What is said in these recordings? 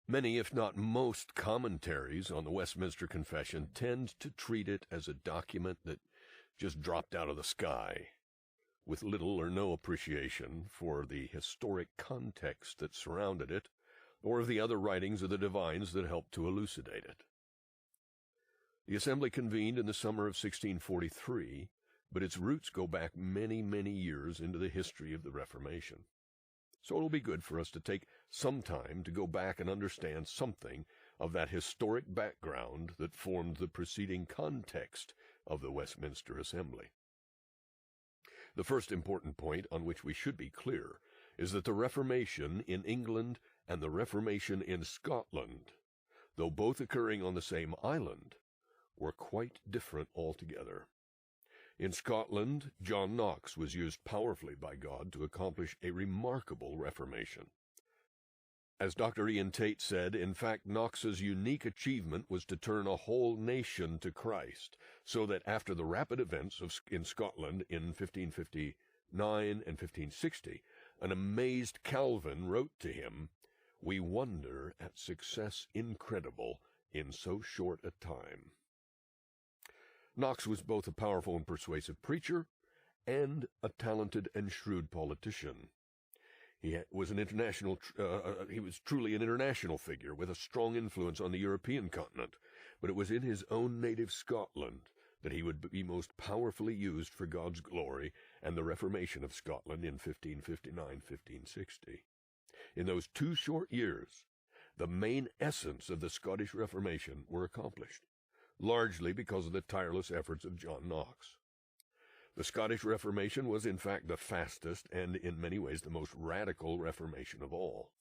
Many, if not most, commentaries on the Westminster Confession tend to treat it as a document that just dropped out of the sky, with little or no appreciation for the historic context that surrounded it, or of the other writings of the divines that helped to elucidate it. The Assembly convened in the summer of 1643, but its roots go back many, many years into the history of the Reformation. So it'll be good for us to take some time to go back and understand something of that historic background that formed the preceding context of the Westminster Assembly. The first important point on which we should be clear is that the Reformation in England and the Reformation in Scotland, though both occurring on the same island, were quite different altogether. In Scotland, John Knox was used powerfully by God to accomplish a remarkable reformation. As Dr. Ian Tate said, in fact, Knox's unique achievement was to turn a whole nation to Christ, so that after the rapid events in Scotland in 1559 and 1560, an amazed Calvin wrote to him, "We wonder at success incredible in so short a time." Knox was both a powerful and persuasive preacher and a talented and shrewd politician. He was truly an international figure with a strong influence on the European continent, but it was in his own native Scotland that he would be most powerfully used for God's glory and the Reformation of Scotland in 1559-1560. In those 2 short years, the main essence of the Scottish Reformation were accomplished, largely because of the tireless efforts of John Knox. The Scottish Reformation was in fact the fastest and in many ways the most radical Reformation of all.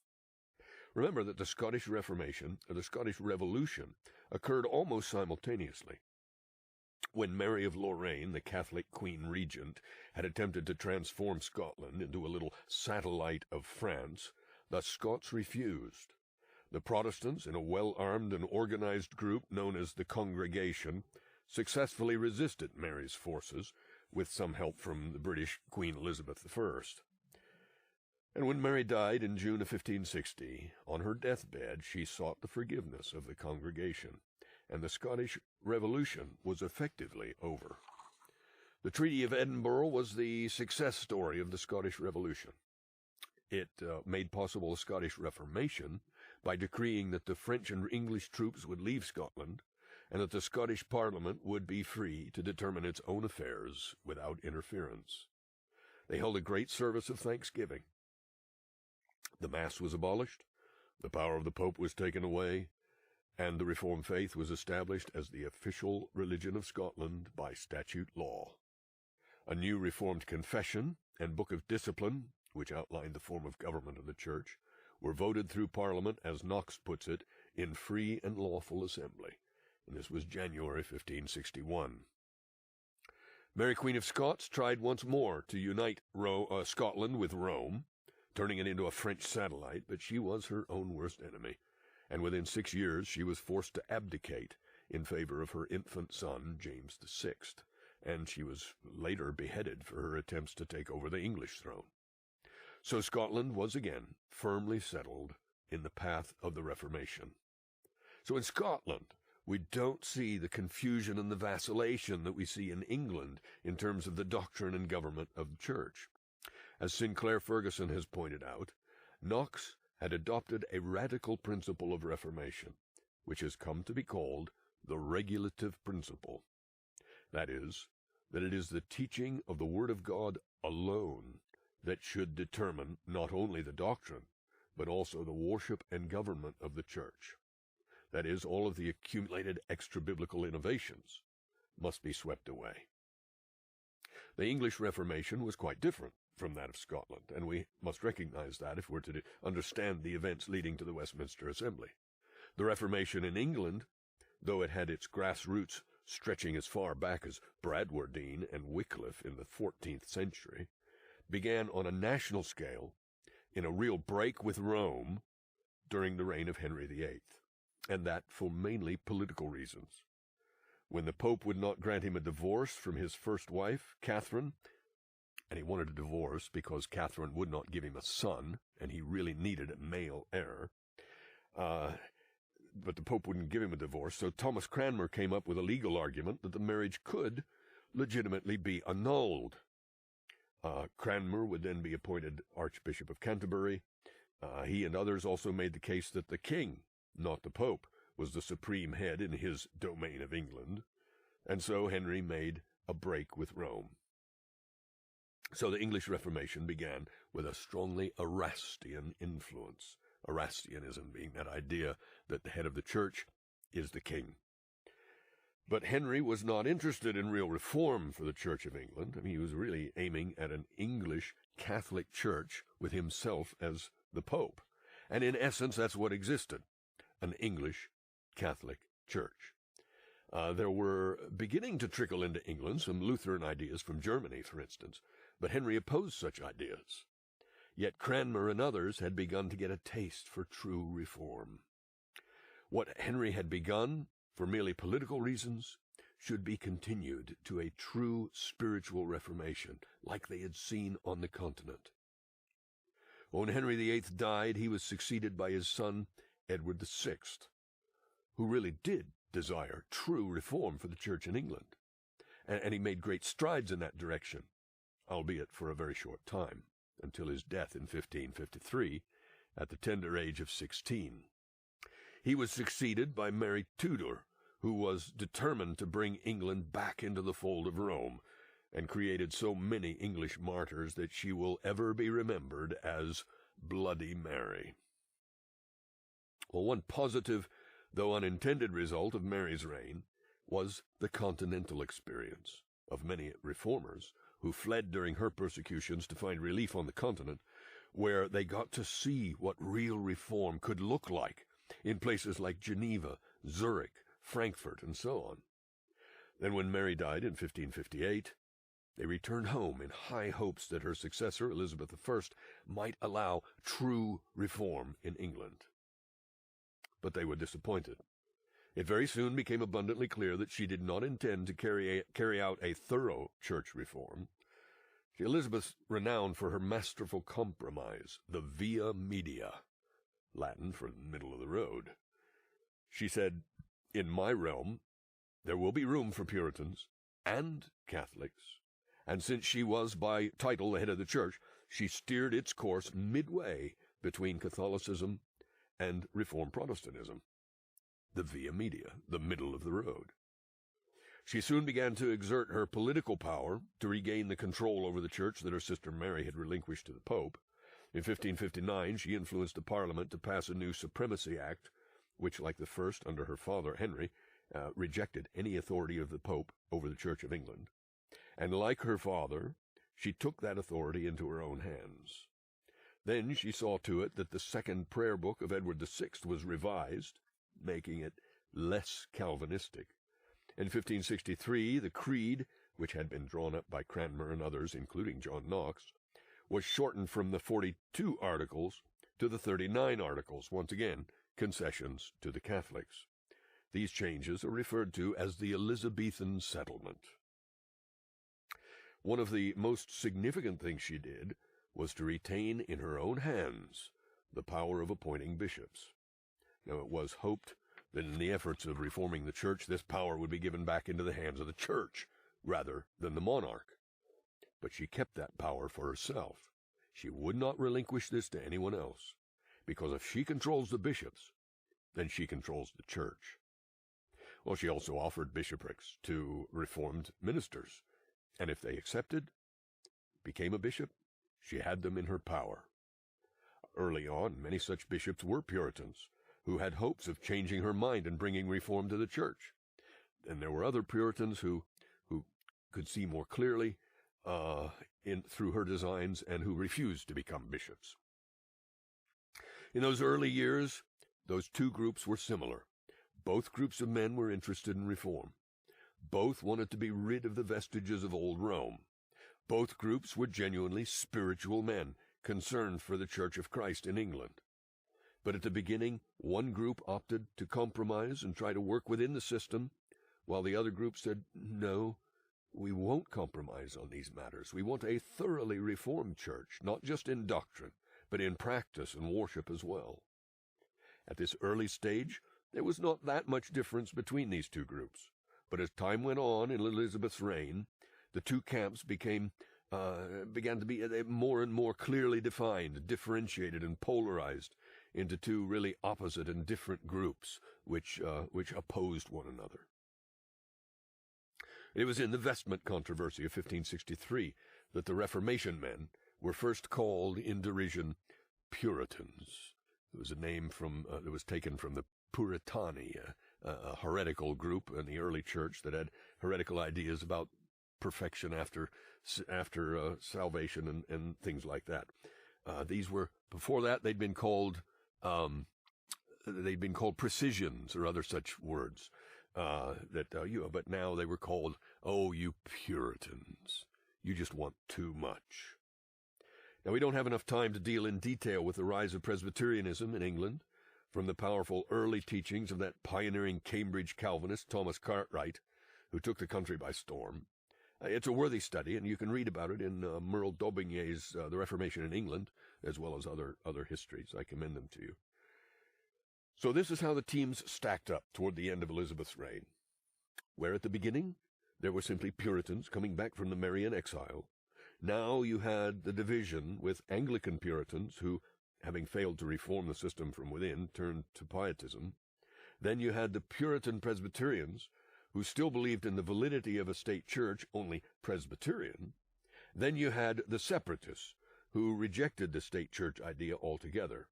Remember that the Scottish Reformation, or the Scottish Revolution, occurred almost simultaneously. When Mary of Lorraine, the Catholic Queen Regent, had attempted to transform Scotland into a little satellite of France, the Scots refused. The Protestants, in a well-armed and organized group known as the Congregation, successfully resisted Mary's forces, with some help from the British Queen Elizabeth I. And when Mary died in June of 1560, on her deathbed she sought the forgiveness of the Congregation, and the Scottish Revolution was effectively over. The Treaty of Edinburgh was the success story of the Scottish Revolution. It made possible the Scottish Reformation by decreeing that the French and English troops would leave Scotland, and that the Scottish Parliament would be free to determine its own affairs without interference. They held a great service of thanksgiving. The Mass was abolished, the power of the Pope was taken away, and the Reformed faith was established as the official religion of Scotland by statute law. A new Reformed Confession and Book of Discipline, which outlined the form of government of the Church, were voted through Parliament, as Knox puts it, in free and lawful assembly, and this was January 1561. Mary Queen of Scots tried once more to unite Scotland with Rome, turning it into a French satellite, but she was her own worst enemy, and within 6 years she was forced to abdicate in favor of her infant son, James VI, and she was later beheaded for her attempts to take over the English throne. So Scotland was again firmly settled in the path of the Reformation. So in Scotland, we don't see the confusion and the vacillation that we see in England in terms of the doctrine and government of the Church. As Sinclair Ferguson has pointed out, Knox had adopted a radical principle of Reformation, which has come to be called the regulative principle. That is, that it is the teaching of the Word of God alone that should determine not only the doctrine, but also the worship and government of the Church. That is, all of the accumulated extra-biblical innovations must be swept away. The English Reformation was quite different from that of Scotland, and we must recognize that if we're to understand the events leading to the Westminster Assembly. The Reformation in England, though it had its grassroots stretching as far back as Bradwardine and Wycliffe in the 14th century, began on a national scale in a real break with Rome during the reign of Henry VIII, and that for mainly political reasons. When the Pope would not grant him a divorce from his first wife, Catherine, and he wanted a divorce because Catherine would not give him a son, and he really needed a male heir, but the Pope wouldn't give him a divorce, so Thomas Cranmer came up with a legal argument that the marriage could legitimately be annulled. Cranmer would then be appointed Archbishop of Canterbury. He and others also made the case that the king, not the Pope, was the supreme head in his domain of England, and so Henry made a break with Rome. So the English Reformation began with a strongly Erastian influence, Erastianism being that idea that the head of the church is the king. But Henry was not interested in real reform for the Church of England. I mean, he was really aiming at an English Catholic church with himself as the Pope. And in essence, that's what existed, an English Catholic church. There were beginning to trickle into England some Lutheran ideas from Germany, for instance, but Henry opposed such ideas. Yet Cranmer and others had begun to get a taste for true reform. What Henry had begun for merely political reasons should be continued to a true spiritual reformation, like they had seen on the continent. When Henry VIII died, he was succeeded by his son, Edward VI, who really did desire true reform for the church in England. And he made great strides in that direction, albeit for a very short time, until his death in 1553, at the tender age of 16. He was succeeded by Mary Tudor, who was determined to bring England back into the fold of Rome, and created so many English martyrs that she will ever be remembered as Bloody Mary. Well, one positive, though unintended, result of Mary's reign was the continental experience of many reformers who fled during her persecutions to find relief on the continent, where they got to see what real reform could look like in places like Geneva, Zurich, Frankfurt, and so on. Then when Mary died in 1558, they returned home in high hopes that her successor, Elizabeth I, might allow true reform in England. But they were disappointed. It very soon became abundantly clear that she did not intend to carry out a thorough church reform. Elizabeth, renowned for her masterful compromise, the via media, Latin for middle of the road. She said, "In my realm, there will be room for Puritans and Catholics." And since she was by title the head of the church, she steered its course midway between Catholicism and Reformed Protestantism, the via media, the middle of the road. She soon began to exert her political power to regain the control over the church that her sister Mary had relinquished to the Pope. In 1559, she influenced the Parliament to pass a new Supremacy Act, which, like the first under her father Henry, rejected any authority of the Pope over the Church of England. And like her father, she took that authority into her own hands. Then she saw to it that the second prayer book of Edward VI was revised, making it less Calvinistic. In 1563, the Creed, which had been drawn up by Cranmer and others, including John Knox, was shortened from the 42 articles to the 39 articles, once again, concessions to the Catholics. These changes are referred to as the Elizabethan settlement. One of the most significant things she did was to retain in her own hands the power of appointing bishops. Now, it was hoped that in the efforts of reforming the church, this power would be given back into the hands of the church rather than the monarch. But she kept that power for herself. She would not relinquish this to anyone else, because if she controls the bishops, then she controls the church. Well, she also offered bishoprics to Reformed ministers, and if they accepted, became a bishop, she had them in her power. Early on, many such bishops were Puritans, who had hopes of changing her mind and bringing reform to the church. And there were other Puritans who could see more clearly through her designs and who refused to become bishops. In those early years, those two groups were similar. Both groups of men were interested in reform. Both wanted to be rid of the vestiges of old Rome. Both groups were genuinely spiritual men, concerned for the Church of Christ in England. But at the beginning, one group opted to compromise and try to work within the system, while the other group said, "No, we won't compromise on these matters. We want a thoroughly reformed church, not just in doctrine, but in practice and worship as well." At this early stage, there was not that much difference between these two groups. But as time went on in Elizabeth's reign, the two camps began to be more and more clearly defined, differentiated, and polarized into two really opposite and different groups which opposed one another. It was in the Vestment Controversy of 1563 that the Reformation men were first called in derision Puritans. It was a name that was taken from the Puritani, a heretical group in the early church that had heretical ideas about perfection after salvation and things like that. Before that they'd been called precisians or other such words. But now they were called, "Oh, you Puritans, you just want too much." Now, we don't have enough time to deal in detail with the rise of Presbyterianism in England, from the powerful early teachings of that pioneering Cambridge Calvinist, Thomas Cartwright, who took the country by storm. It's a worthy study, and you can read about it in Merle Daubigny's The Reformation in England, as well as other histories. I commend them to you. So this is how the teams stacked up toward the end of Elizabeth's reign, where at the beginning there were simply Puritans coming back from the Marian exile. Now you had the division with Anglican Puritans who, having failed to reform the system from within, turned to Pietism. Then you had the Puritan Presbyterians, who still believed in the validity of a state church, only Presbyterian. Then you had the Separatists, who rejected the state church idea altogether.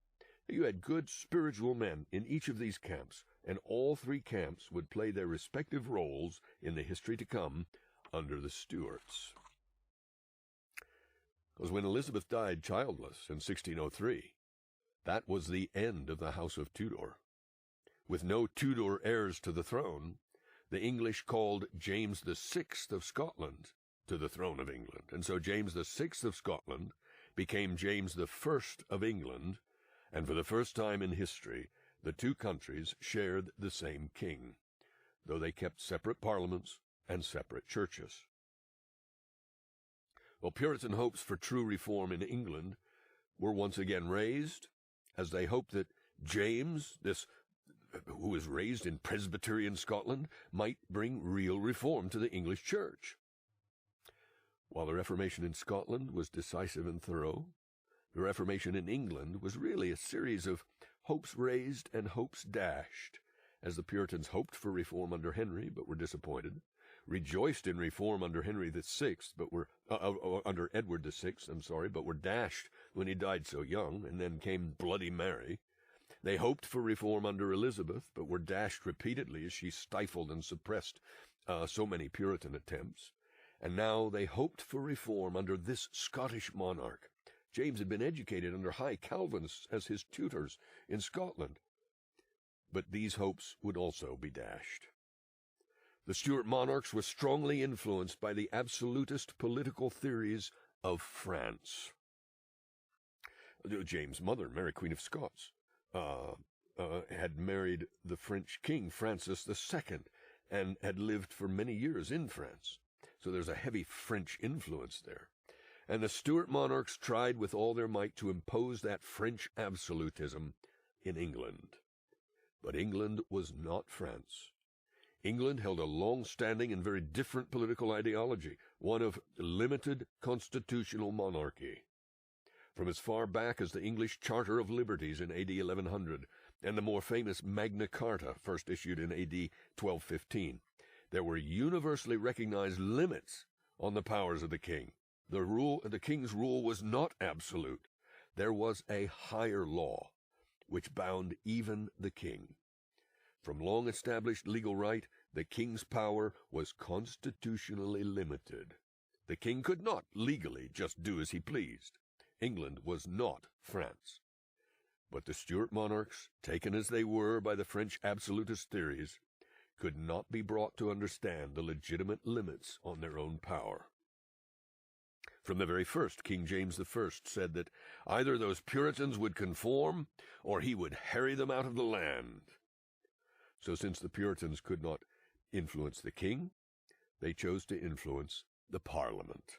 You had good spiritual men in each of these camps, and all three camps would play their respective roles in the history to come under the Stuarts. Because when Elizabeth died childless in 1603, that was the end of the House of Tudor. With no Tudor heirs to the throne, the English called James VI of Scotland to the throne of England. And so James VI of Scotland became James I of England, and for the first time in history, the two countries shared the same king, though they kept separate parliaments and separate churches. Well, Puritan hopes for true reform in England were once again raised, as they hoped that James, who was raised in Presbyterian Scotland, might bring real reform to the English church. While the Reformation in Scotland was decisive and thorough, the Reformation in England was really a series of hopes raised and hopes dashed, as the Puritans hoped for reform under Henry but were disappointed, rejoiced in reform under under Edward VI, but were dashed when he died so young, and then came Bloody Mary. They hoped for reform under Elizabeth, but were dashed repeatedly as she stifled and suppressed so many Puritan attempts. And now they hoped for reform under this Scottish monarch. James had been educated under high Calvinists as his tutors in Scotland. But these hopes would also be dashed. The Stuart monarchs were strongly influenced by the absolutist political theories of France. James' mother, Mary Queen of Scots, had married the French king, Francis II, and had lived for many years in France. So there's a heavy French influence there. And the Stuart monarchs tried with all their might to impose that French absolutism in England. But England was not France. England held a long-standing and very different political ideology, one of limited constitutional monarchy. From as far back as the English Charter of Liberties in AD 1100 and the more famous Magna Carta, first issued in AD 1215, there were universally recognized limits on the powers of the king. The king's rule was not absolute. There was a higher law, which bound even the king. From long-established legal right, the king's power was constitutionally limited. The king could not legally just do as he pleased. England was not France. But the Stuart monarchs, taken as they were by the French absolutist theories, could not be brought to understand the legitimate limits on their own power. From the very first, King James I said that either those Puritans would conform, or he would harry them out of the land. So since the Puritans could not influence the king, they chose to influence the Parliament,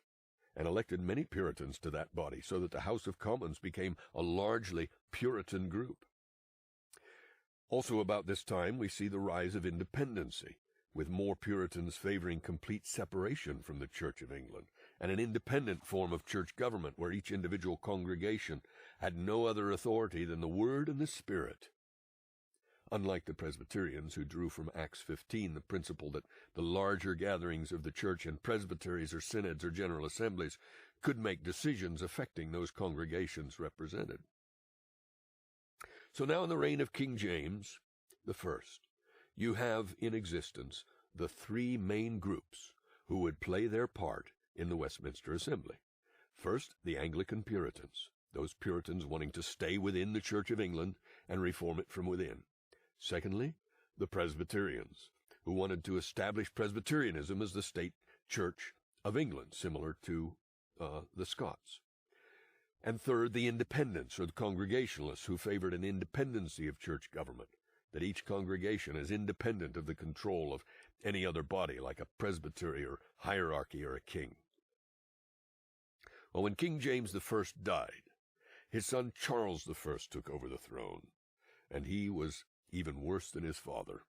and elected many Puritans to that body, so that the House of Commons became a largely Puritan group. Also about this time, we see the rise of independency, with more Puritans favoring complete separation from the Church of England, and an independent form of church government where each individual congregation had no other authority than the Word and the Spirit. Unlike the Presbyterians, who drew from Acts 15 the principle that the larger gatherings of the church in presbyteries or synods or general assemblies could make decisions affecting those congregations represented. So now in the reign of King James I, you have in existence the three main groups who would play their part in the Westminster Assembly. First, the Anglican Puritans, those Puritans wanting to stay within the Church of England and reform it from within. Secondly, the Presbyterians, who wanted to establish Presbyterianism as the state church of England, similar to the Scots. And third, the Independents, or the Congregationalists, who favored an independency of church government, that each congregation is independent of the control of any other body, like a presbytery or hierarchy or a king. Well, when King James I died, his son Charles I took over the throne, and he was even worse than his father.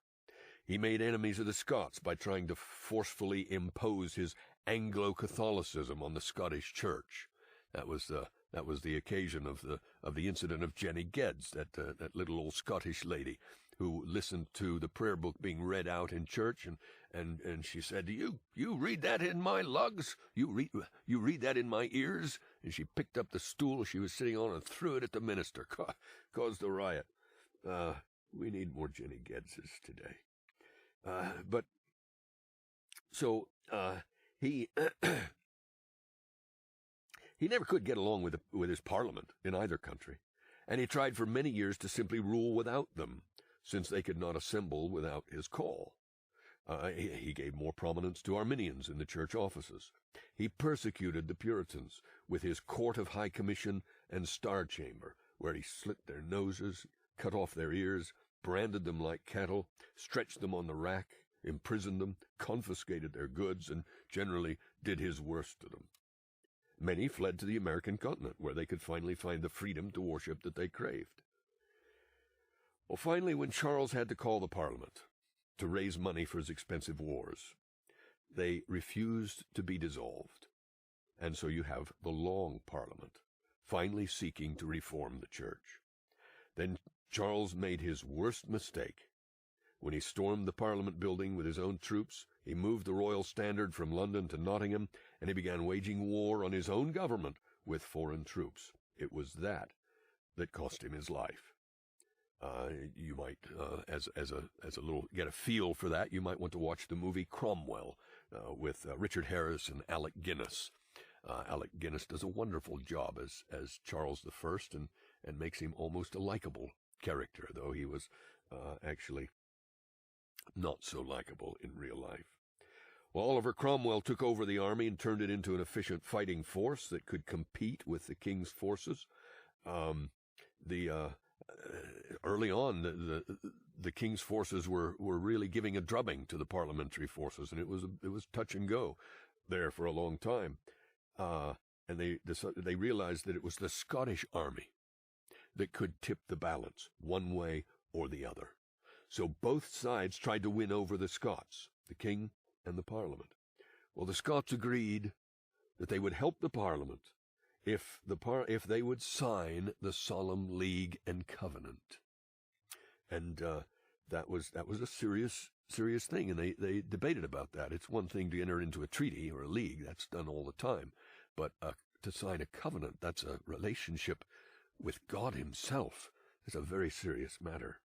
He made enemies of the Scots by trying to forcefully impose his Anglo-Catholicism on the Scottish Church. That was the occasion of the incident of Jenny Geddes, that little old Scottish lady who listened to the prayer book being read out in church, and she said, "You read that in my lugs? You read that in my ears?" And she picked up the stool she was sitting on and threw it at the minister, caused a riot. We need more Jenny Geddses today. He he never could get along with his parliament in either country, and he tried for many years to simply rule without them, since they could not assemble without his call. He gave more prominence to Arminians in the church offices. He persecuted the Puritans with his Court of High Commission and Star Chamber, where he slit their noses, cut off their ears, branded them like cattle, stretched them on the rack, imprisoned them, confiscated their goods, and generally did his worst to them. Many fled to the American continent, where they could finally find the freedom to worship that they craved. Well, finally, when Charles had to call the Parliament to raise money for his expensive wars, they refused to be dissolved. And so you have the Long Parliament, finally seeking to reform the church. Then Charles made his worst mistake. When he stormed the Parliament building with his own troops, he moved the royal standard from London to Nottingham, and he began waging war on his own government with foreign troops. It was that cost him his life. You might, as a little, get a feel for that, you might want to watch the movie Cromwell with Richard Harris and Alec Guinness. Alec Guinness does a wonderful job as Charles I and makes him almost a likable character, though he was actually not so likable in real life. Well, Oliver Cromwell took over the army and turned it into an efficient fighting force that could compete with the king's forces. Early on, the king's forces were really giving a drubbing to the parliamentary forces, and it was touch and go there for a long time. And they realized that it was the Scottish army that could tip the balance one way or the other. So both sides tried to win over the Scots, the king and the Parliament. Well, the Scots agreed that they would help the Parliament if they would sign the Solemn League and Covenant. And that was a serious thing, and they debated about that. It's one thing to enter into a treaty or a league, that's done all the time, but to sign a covenant, that's a relationship with God himself. It's a very serious matter.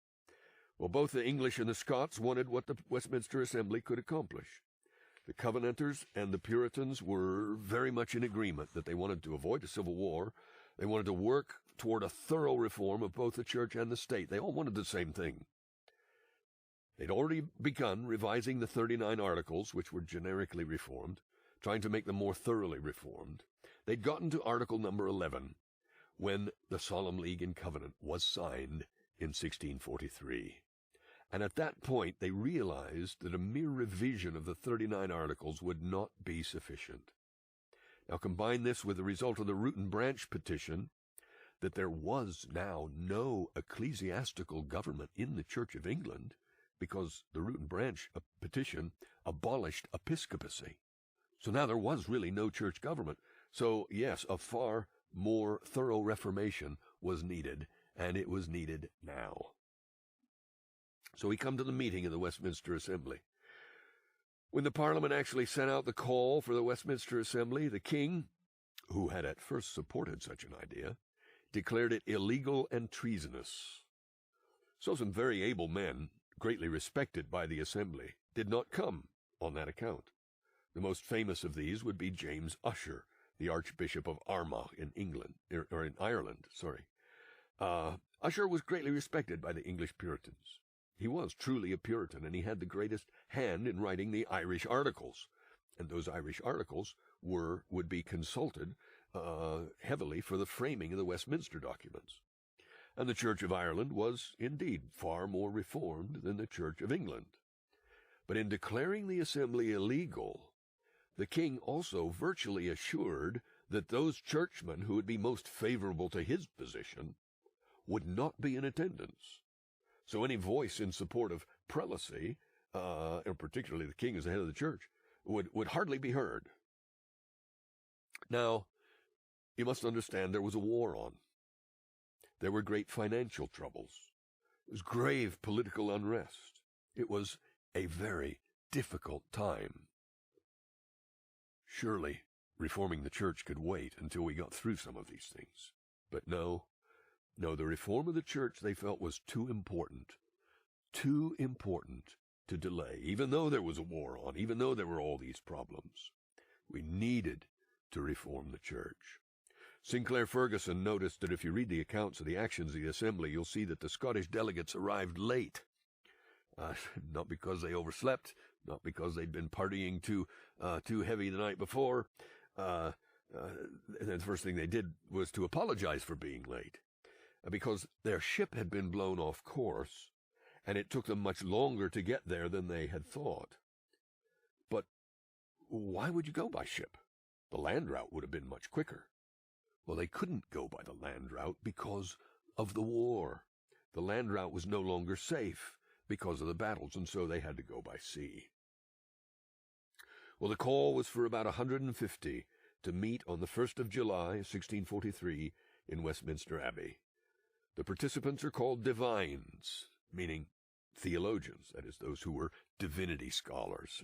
Well, both the English and the Scots wanted what the Westminster Assembly could accomplish. The Covenanters and the Puritans were very much in agreement that they wanted to avoid a civil war. They wanted to work toward a thorough reform of both the church and the state. They all wanted the same thing. They'd already begun revising the 39 Articles, which were generically reformed, trying to make them more thoroughly reformed. They'd gotten to Article number 11 when the Solemn League and Covenant was signed in 1643. And at that point, they realized that a mere revision of the 39 Articles would not be sufficient. Now combine this with the result of the Root and Branch petition, that there was now no ecclesiastical government in the Church of England, because the Root and Branch petition abolished episcopacy. So now there was really no church government. So yes, a far more thorough reformation was needed, and it was needed now. So we come to the meeting of the Westminster Assembly. When the Parliament actually sent out the call for the Westminster Assembly, the King, who had at first supported such an idea, declared it illegal and treasonous. So some very able men, greatly respected by the Assembly, did not come on that account. The most famous of these would be James Ussher, the Archbishop of Armagh in Ireland. Ussher was greatly respected by the English Puritans. He was truly a Puritan, and he had the greatest hand in writing the Irish Articles. And those Irish Articles would be consulted heavily for the framing of the Westminster documents. And the Church of Ireland was indeed far more reformed than the Church of England. But in declaring the assembly illegal, the king also virtually assured that those churchmen who would be most favorable to his position would not be in attendance. So any voice in support of prelacy, and particularly the king as the head of the church, would hardly be heard. Now, you must understand there was a war on. There were great financial troubles. It was grave political unrest. It was a very difficult time. Surely, reforming the church could wait until we got through some of these things. But no, the reform of the church they felt was too important to delay, even though there was a war on, even though there were all these problems. We needed to reform the church. Sinclair Ferguson noticed that if you read the accounts of the actions of the assembly, you'll see that the Scottish delegates arrived late. Not because they overslept, not because they'd been partying too heavy the night before. And the first thing they did was to apologize for being late, because their ship had been blown off course, and it took them much longer to get there than they had thought. But why would you go by ship? The land route would have been much quicker. Well, they couldn't go by the land route because of the war. The land route was no longer safe because of the battles, and so they had to go by sea. Well, the call was for about 150 to meet on the 1st of July, 1643, in Westminster Abbey. The participants are called divines, meaning theologians, that is, those who were divinity scholars.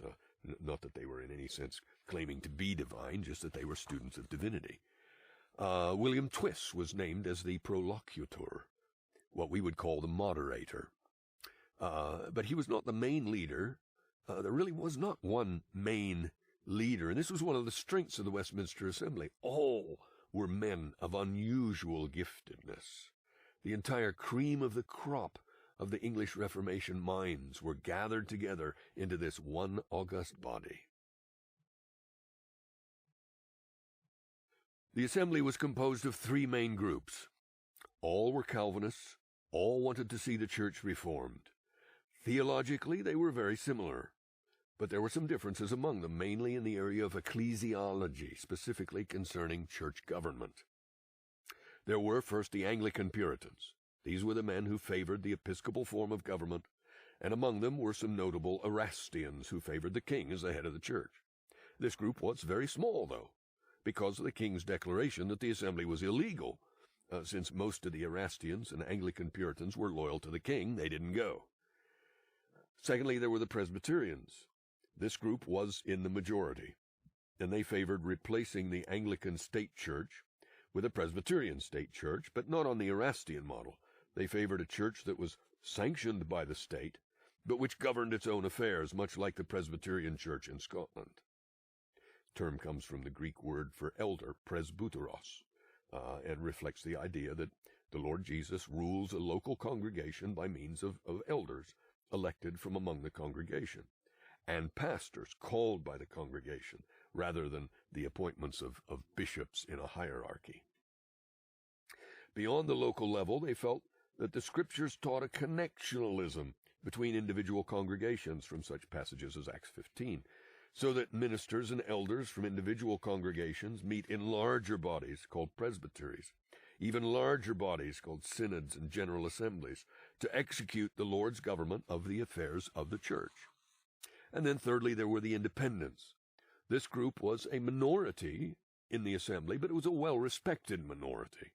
Not that they were in any sense claiming to be divine, just that they were students of divinity. William Twiss was named as the prolocutor, what we would call the moderator. But he was not the main leader. There really was not one main leader, and this was one of the strengths of the Westminster Assembly. All were men of unusual giftedness. The entire cream of the crop of the English Reformation minds were gathered together into this one august body. The assembly was composed of three main groups. All were Calvinists. All wanted to see the church reformed. Theologically, they were very similar, but there were some differences among them, mainly in the area of ecclesiology, specifically concerning church government. There were first the Anglican Puritans. These were the men who favored the episcopal form of government, and among them were some notable Erastians who favored the king as the head of the church. This group was very small, though, because of the king's declaration that the assembly was illegal. Since most of the Erastians and Anglican Puritans were loyal to the king, they didn't go. Secondly, there were the Presbyterians. This group was in the majority, and they favored replacing the Anglican state church with a Presbyterian state church, but not on the Erastian model. They favored a church that was sanctioned by the state, but which governed its own affairs, much like the Presbyterian church in Scotland. The term comes from the Greek word for elder, presbyteros, and reflects the idea that the Lord Jesus rules a local congregation by means of elders elected from among the congregation, and pastors called by the congregation, rather than the appointments of bishops in a hierarchy. Beyond the local level, they felt that the Scriptures taught a connectionalism between individual congregations from such passages as Acts 15, so that ministers and elders from individual congregations meet in larger bodies called presbyteries. even larger bodies called synods and general assemblies, to execute the Lord's government of the affairs of the church. And then thirdly, there were the independents. This group was a minority in the assembly, but it was a well-respected minority.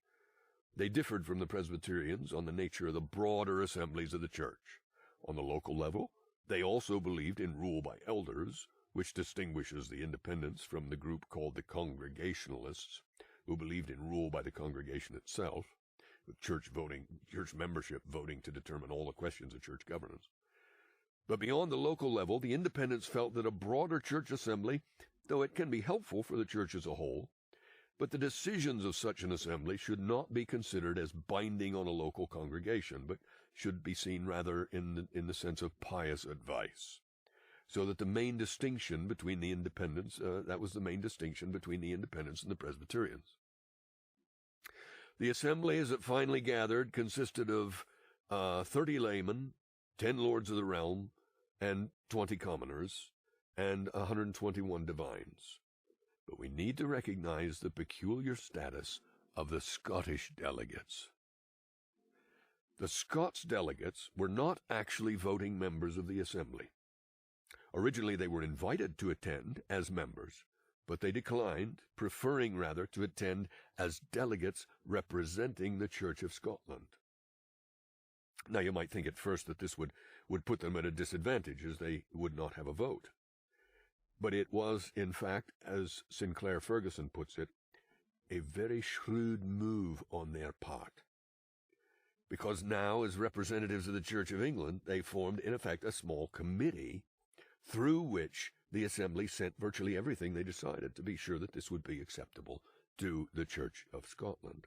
They differed from the Presbyterians on the nature of the broader assemblies of the church. On the local level, they also believed in rule by elders, which distinguishes the independents from the group called the Congregationalists, who believed in rule by the congregation itself, with church membership voting to determine all the questions of church governance. But beyond the local level, the independents felt that a broader church assembly, though it can be helpful for the church as a whole, but the decisions of such an assembly should not be considered as binding on a local congregation, but should be seen rather in the sense of pious advice. So that the main distinction between the independents, that was the main distinction between the independents and the Presbyterians. The assembly, as it finally gathered, consisted of 30 laymen, 10 lords of the realm, and 20 commoners, and 121 divines. But we need to recognize the peculiar status of the Scottish delegates. The Scots delegates were not actually voting members of the assembly. Originally, they were invited to attend as members, but they declined, preferring rather to attend as delegates representing the Church of Scotland. Now, you might think at first that this would put them at a disadvantage, as they would not have a vote. But it was, in fact, as Sinclair Ferguson puts it, a very shrewd move on their part. Because now, as representatives of the Church of England, they formed, in effect, a small committee through which the assembly sent virtually everything they decided to be sure that this would be acceptable to the Church of Scotland.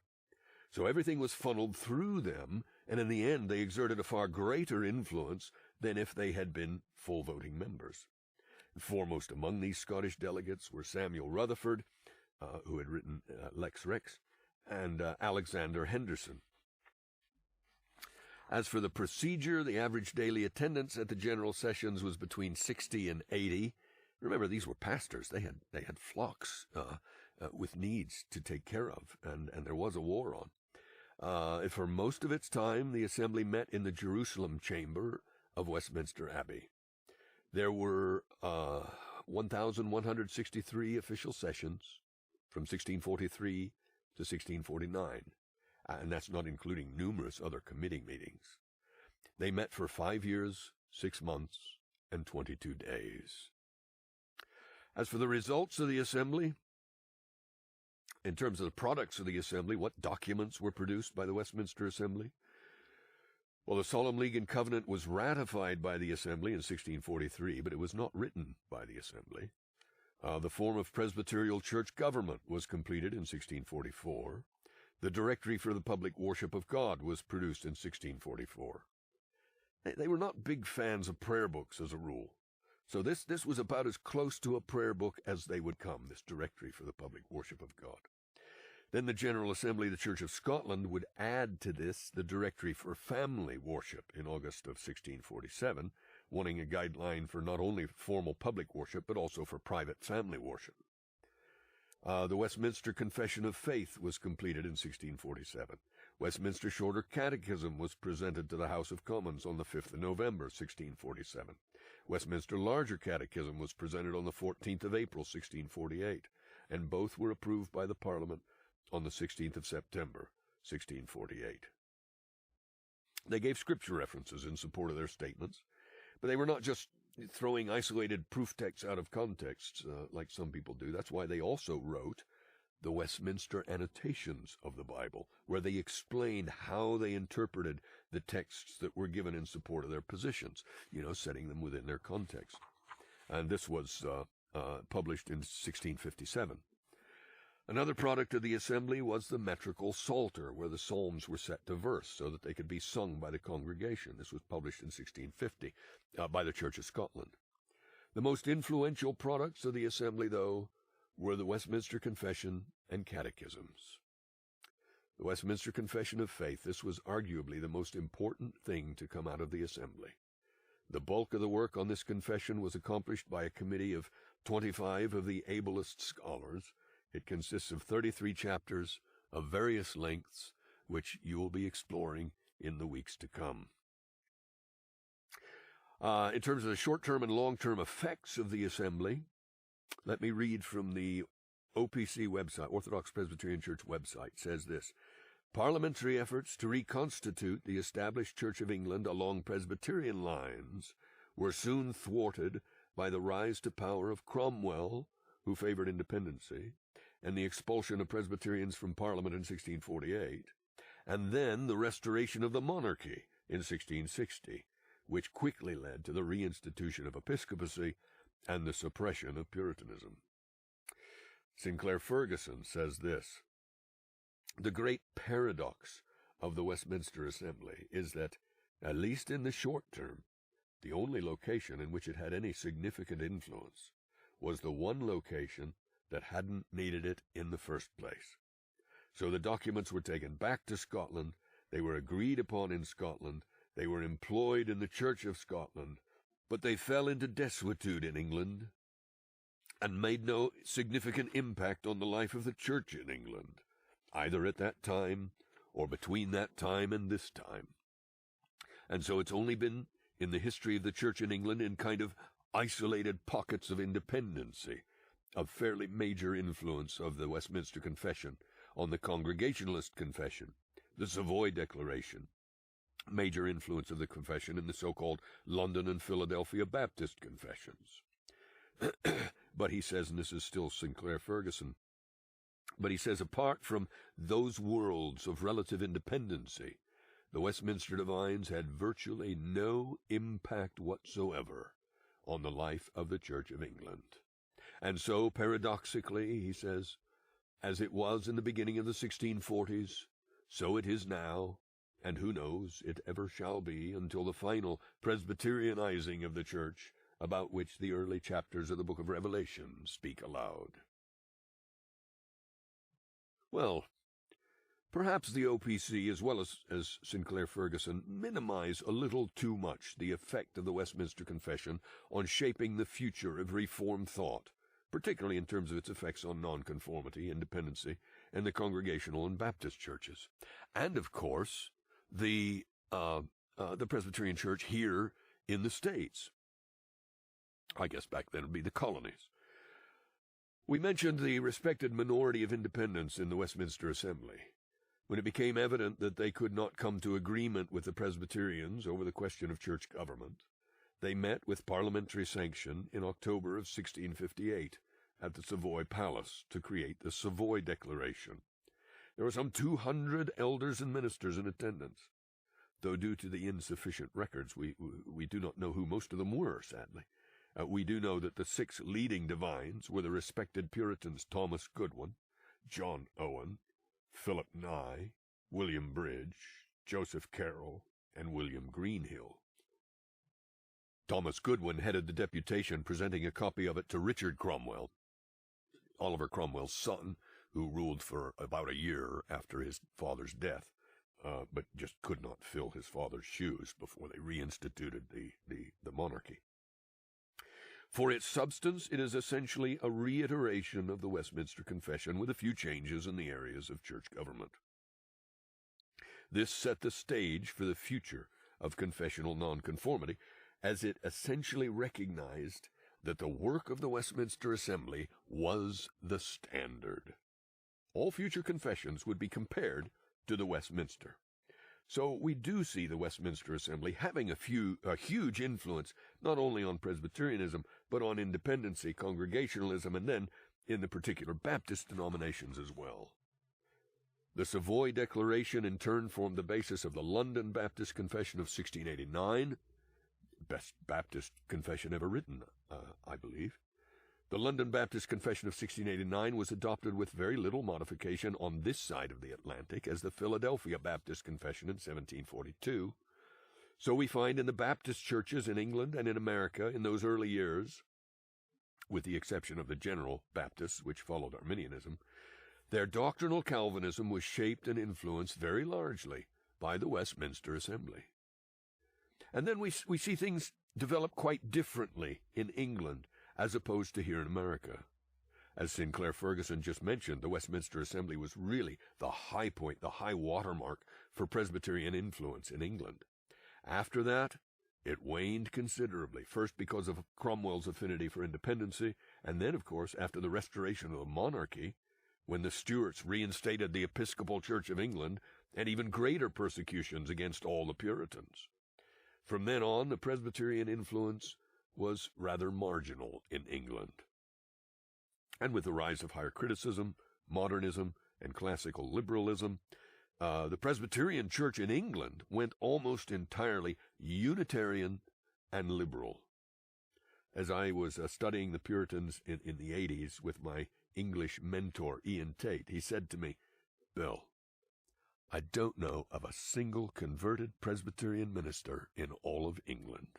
So everything was funneled through them, and in the end they exerted a far greater influence than if they had been full voting members. Foremost among these Scottish delegates were Samuel Rutherford, who had written Lex Rex, and Alexander Henderson. As for the procedure, the average daily attendance at the general sessions was between 60 and 80. Remember, these were pastors. They had flocks with needs to take care of, and there was a war on. For most of its time, the assembly met in the Jerusalem chamber of Westminster Abbey. There were 1,163 official sessions from 1643 to 1649, and that's not including numerous other committee meetings. They met for 5 years, 6 months, and 22 days. As for the results of the assembly, in terms of the products of the assembly, what documents were produced by the Westminster Assembly? Well, the Solemn League and Covenant was ratified by the Assembly in 1643, but it was not written by the Assembly. The form of Presbyterial church government was completed in 1644. The Directory for the Public Worship of God was produced in 1644. They were not big fans of prayer books as a rule, so this was about as close to a prayer book as they would come, this Directory for the Public Worship of God. Then the General Assembly of the Church of Scotland would add to this the Directory for Family Worship in August of 1647, wanting a guideline for not only formal public worship, but also for private family worship. The Westminster Confession of Faith was completed in 1647. Westminster Shorter Catechism was presented to the House of Commons on the 5th of November, 1647. Westminster Larger Catechism was presented on the 14th of April, 1648, and both were approved by the Parliament on the 16th of September, 1648. They gave scripture references in support of their statements, but they were not just throwing isolated proof texts out of context like some people do. That's why they also wrote the Westminster Annotations of the Bible, where they explained how they interpreted the texts that were given in support of their positions, setting them within their context. And this was published in 1657. Another product of the assembly was the metrical psalter, where the psalms were set to verse so that they could be sung by the congregation. This was published in 1650 by the Church of Scotland. The most influential products of the assembly, though, were the Westminster Confession and Catechisms. The Westminster Confession of Faith, this was arguably the most important thing to come out of the assembly. The bulk of the work on this confession was accomplished by a committee of 25 of the ablest scholars. It consists of 33 chapters of various lengths, which you will be exploring in the weeks to come. In terms of the short-term and long-term effects of the assembly, let me read from the OPC website, Orthodox Presbyterian Church website. It says this: parliamentary efforts to reconstitute the established Church of England along Presbyterian lines were soon thwarted by the rise to power of Cromwell, who favored independency, and the expulsion of Presbyterians from Parliament in 1648, and then the restoration of the monarchy in 1660, which quickly led to the reinstitution of episcopacy and the suppression of Puritanism. Sinclair Ferguson says this: the great paradox of the Westminster Assembly is that, at least in the short term, the only location in which it had any significant influence was the one location that hadn't needed it in the first place. So the documents were taken back to Scotland, they were agreed upon in Scotland, they were employed in the Church of Scotland, but they fell into desuetude in England and made no significant impact on the life of the Church in England, either at that time or between that time and this time. And so it's only been in the history of the Church in England in kind of isolated pockets of independency, of fairly major influence of the Westminster Confession on the Congregationalist Confession, the Savoy Declaration, major influence of the Confession in the so-called London and Philadelphia Baptist Confessions. But he says, and this is still Sinclair Ferguson, but he says, apart from those worlds of relative independency, the Westminster Divines had virtually no impact whatsoever on the life of the Church of England. And so, paradoxically, he says, as it was in the beginning of the 1640s, so it is now, and who knows, it ever shall be until the final Presbyterianizing of the Church, about which the early chapters of the book of Revelation speak aloud. Well, perhaps the OPC, as well as Sinclair Ferguson, minimize a little too much the effect of the Westminster Confession on shaping the future of Reformed thought, particularly in terms of its effects on nonconformity, independency, and the Congregational and Baptist churches. And, of course, the Presbyterian Church here in the States. I guess back then it would be the colonies. We mentioned the respected minority of independents in the Westminster Assembly. When it became evident that they could not come to agreement with the Presbyterians over the question of church government, they met with parliamentary sanction in October of 1658 at the Savoy Palace to create the Savoy Declaration. There were some 200 elders and ministers in attendance, though due to the insufficient records, we do not know who most of them were, sadly. We do know that the 6 leading divines were the respected Puritans Thomas Goodwin, John Owen, Philip Nye, William Bridge, Joseph Carroll, and William Greenhill. Thomas Goodwin headed the deputation, presenting a copy of it to Richard Cromwell, Oliver Cromwell's son, who ruled for about a year after his father's death, but just could not fill his father's shoes before they reinstituted the monarchy. For its substance, it is essentially a reiteration of the Westminster Confession with a few changes in the areas of church government. This set the stage for the future of confessional nonconformity, as it essentially recognized that the work of the Westminster Assembly was the standard. All future confessions would be compared to the Westminster. So we do see the Westminster Assembly having a huge influence not only on Presbyterianism, but on independency, Congregationalism, and then in the particular Baptist denominations as well. The Savoy Declaration in turn formed the basis of the London Baptist Confession of 1689, best Baptist confession ever written, I believe. The London Baptist Confession of 1689 was adopted with very little modification on this side of the Atlantic as the Philadelphia Baptist Confession in 1742. So we find in the Baptist churches in England and in America in those early years, with the exception of the General Baptists, which followed Arminianism, their doctrinal Calvinism was shaped and influenced very largely by the Westminster Assembly. And then we see things develop quite differently in England as opposed to here in America. As Sinclair Ferguson just mentioned, the Westminster Assembly was really the high point, the high watermark for Presbyterian influence in England. After that, it waned considerably, first because of Cromwell's affinity for independency, and then, of course, after the restoration of the monarchy, when the Stuarts reinstated the Episcopal Church of England, and even greater persecutions against all the Puritans. From then on, the Presbyterian influence was rather marginal in England. And with the rise of higher criticism, modernism, and classical liberalism, the Presbyterian Church in England went almost entirely Unitarian and liberal. As I was studying the Puritans in the 80s with my English mentor, Ian Tate, he said to me, "Bill, I don't know of a single converted Presbyterian minister in all of England."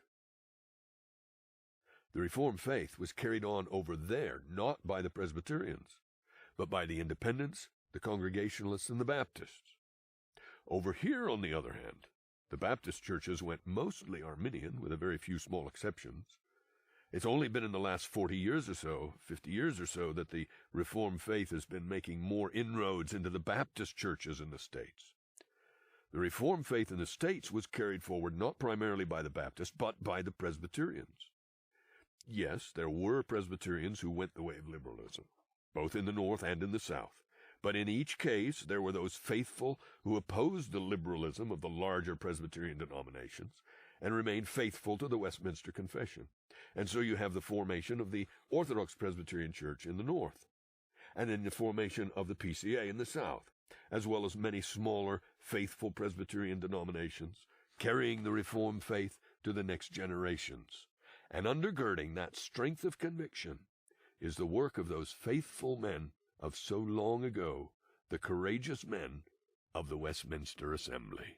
The Reformed faith was carried on over there, not by the Presbyterians, but by the Independents, the Congregationalists, and the Baptists. Over here, on the other hand, the Baptist churches went mostly Arminian, with a very few small exceptions. It's only been in the last 40 years or so, 50 years or so, that the Reformed faith has been making more inroads into the Baptist churches in the States. The Reformed faith in the States was carried forward not primarily by the Baptists, but by the Presbyterians. Yes, there were Presbyterians who went the way of liberalism, both in the North and in the South. But in each case, there were those faithful who opposed the liberalism of the larger Presbyterian denominations and remained faithful to the Westminster Confession. And so you have the formation of the Orthodox Presbyterian Church in the North, and then the formation of the PCA in the South, as well as many smaller, faithful Presbyterian denominations, carrying the Reformed faith to the next generations. And undergirding that strength of conviction is the work of those faithful men of so long ago, the courageous men of the Westminster Assembly.